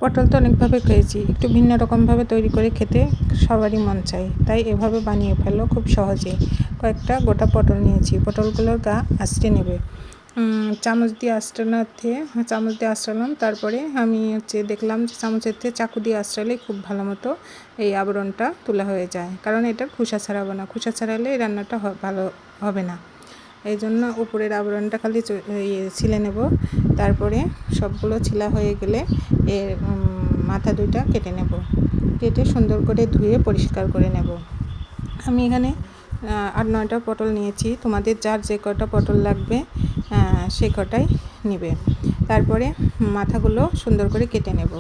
পটল তো অনেকভাবে খেয়েছি, একটু ভিন্ন রকমভাবে তৈরি করে খেতে সবারই মন চায়, তাই এভাবে বানিয়ে ফেলো খুব সহজে। কয়েকটা গোটা পটল নিয়েছি, পটলগুলোর গা আঁচড়ে নেবে। চামচ দিয়ে আঁচড়ালাম। তারপরে আমি দেখলাম যে চামচের থেকে চাকু দিয়ে আঁচড়ালে খুব ভালো মতো এই আবরণটা তোলা হয়ে যায়, কারণ এটার খোসা ছাড়াবো না, খোসা ছাড়ালে এই রান্নাটা ভালো হবে না। এই জন্য উপরের আবরণটা খালি ছিলে নেব। তারপরে সবগুলো ছিলা হয়ে গেলে এর মাথা দুইটা কেটে নেব, কেটে সুন্দর করে ধুয়ে পরিষ্কার করে নেব। আমি এখানে 8-9টা পটল নিয়েছি, তোমাদের যার যে কটা পটল লাগবে সে কটাই নেবে। তারপরে মাথাগুলো সুন্দর করে কেটে নেব,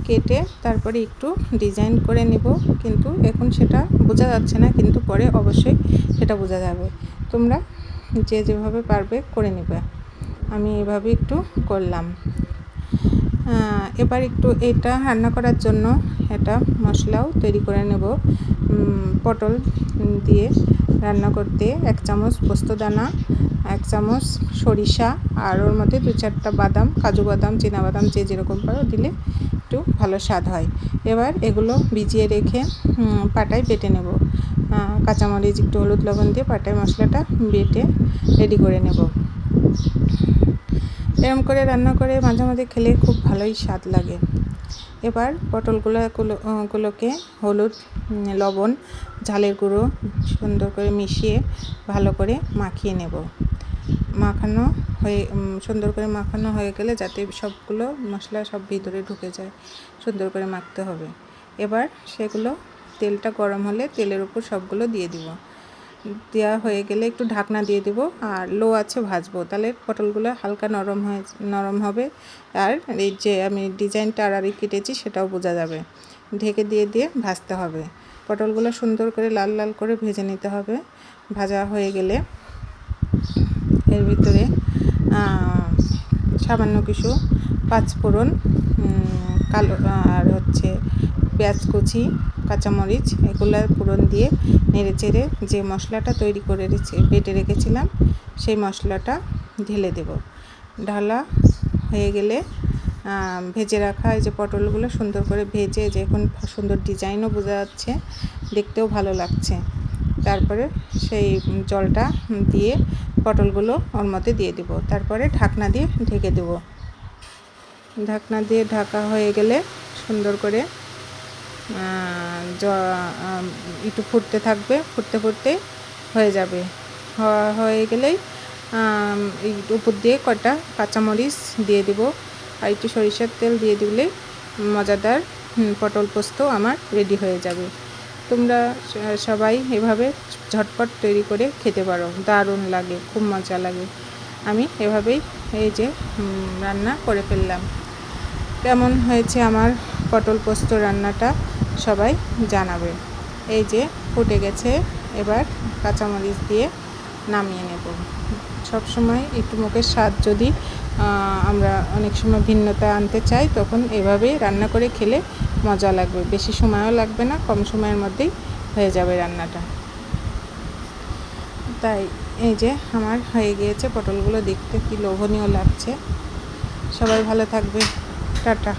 কেটে তারপরে একটু ডিজাইন করে নেব, কিন্তু এখন সেটা বোঝা যাচ্ছে না, কিন্তু পরে অবশ্যই সেটা বোঝা যাবে। তোমরা যে যেভাবে পারবে করে নেবে। আমি এভাবে একটু করলাম। এবার একটু এটা রান্না করার জন্য একটা মশলাও তৈরি করে নেব। পটল দিয়ে রান্না করতে 1 চামচ পোস্তদানা, 1 চামচ সরিষা, আর ওর মধ্যে 2-4টা বাদাম, কাজু বাদাম, চীনা বাদাম যে যেরকম পারো দিলে একটু ভালো স্বাদ হয়। এবার এগুলো ভিজিয়ে রেখে পাটায় বেটে নেব। কাঁচামরিচ, একটু হলুদ লবণ দিয়ে পাটায় মশলাটা বেটে রেডি করে নেব। এরকম করে রান্না করে মাঝে মাঝে খেলে খুব ভালোই স্বাদ লাগে। এবার পটলগুলোকে হলুদ, লবণ, ঝালের গুঁড়ো সুন্দর করে মিশিয়ে ভালো করে মাখিয়ে নেব। সুন্দর করে মাখানো হয়ে গেলে যাতে সবগুলো মশলা সব ভিতরে ঢুকে যায়, সুন্দর করে মাখতে হবে। এবার সেগুলো তেলটা গরম হলে তেলের উপর সবগুলো দিয়ে দিব। দেওয়া হয়ে গেলে একটু ঢাকনা দিয়ে দেব, আর লো আছে ভাজবো, তাহলে পটলগুলো হালকা নরম হবে, আর এই যে আমি ডিজাইনটা আর কেটেছি সেটাও বোঝা যাবে। ঢেকে দিয়ে ভাজতে হবে। পটলগুলো সুন্দর করে লাল লাল করে ভেজে নিতে হবে। ভাজা হয়ে গেলে এর ভিতরে সামান্য কিছু পাঁচফোড়ন, কালো আর পেঁয়াজ কুচি, কাঁচামরিচ, এগুলোর ফোড়ন দিয়ে নেড়ে চেড়ে যে মশলাটা তৈরি করে বেটে রেখেছিলাম সেই মশলাটা ঢেলে দেব। ঢালা হয়ে গেলে ভেজে রাখা এই যে পটলগুলো সুন্দর করে ভেজে, যে এখন সুন্দর ডিজাইনও বোঝা যাচ্ছে, দেখতেও ভালো লাগছে। তারপরে সেই জলটা দিয়ে পটলগুলো ওর মধ্যে দিয়ে দেব। তারপরে ঢাকনা দিয়ে ঢেকে দেব। ঢাকনা দিয়ে ঢাকা হয়ে গেলে সুন্দর করে একটু ফুটতে থাকবে, ফুটতে হয়ে যাবে। হয়ে গেলেই উপর দিয়ে কটা কাঁচামরিচ দিয়ে দেব, আর একটু সরিষার তেল দিয়ে দিলেই মজাদার পটল পোস্ত আমার রেডি হয়ে যাবে। তোমরা সবাই এভাবে ঝটপট তৈরি করে খেতে পারো, দারুণ লাগে, খুব মজা লাগে। আমি এভাবেই এই যে রান্না করে ফেললাম। কেমন হয়েছে আমার পটল পোস্ত রান্নাটা সবাই জানাবে। এই যে ফুটে গেছে, এবার কাঁচামরিচ দিয়ে নামিয়ে নেব। সব সময় একটু মুখের স্বাদ যদি আমরা অনেক সময় ভিন্নতা আনতে চাই, তখন এভাবেই রান্না করে খেলে মজা লাগবে। বেশি সময়ও লাগবে না, কম সময়ের মধ্যেই হয়ে যাবে রান্নাটা। তাই এই যে আমার হয়ে গিয়েছে, পটলগুলো দেখতে কি লোভনীয় লাগছে। সবাই ভালো থাকবে, টাটা।